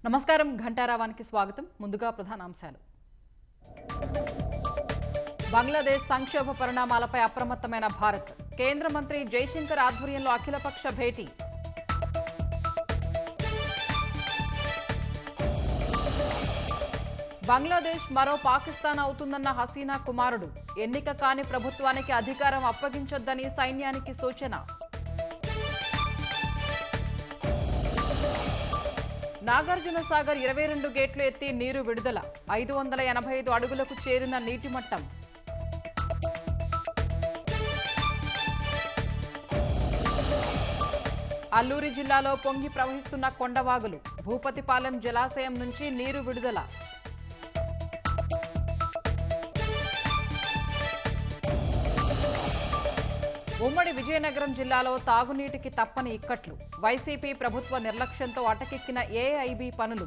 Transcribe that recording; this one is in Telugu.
నమస్కారం ఘంటారావానికి స్వాగతం. ముందుగా ప్రధానాంశాలు. బంగ్లాదేశ్ సంక్షోభ పరిణామాలపై అప్రమత్తమైన భారత్. కేంద్ర మంత్రి జైశంకర్ ఆధ్వర్యంలో అఖిలపక్ష భేటీ. బంగ్లాదేశ్ మరో పాకిస్తాన్ అవుతుందన్న హసీనా కుమారుడు. ఎన్నిక కాని ప్రభుత్వానికి అధికారం అప్పగించొద్దని సైన్యానికి సూచన. నాగార్జున సాగర్ 22 గేట్లు ఎత్తి నీరు విడుదల. 585 అడుగులకు చేరిన నీటి మట్టం. అల్లూరి జిల్లాలో పొంగి ప్రవహిస్తున్న కొండవాగులు. భూపతిపాలెం జలాశయం నుంచి నీరు విడుదల. ఉమ్మడి విజయనగరం జిల్లాలో తాగునీటికి తప్పని ఇక్కట్లు. వైసీపీ ప్రభుత్వ నిర్లక్ష్యంతో అటకెక్కిన ఏఐబీ పనులు.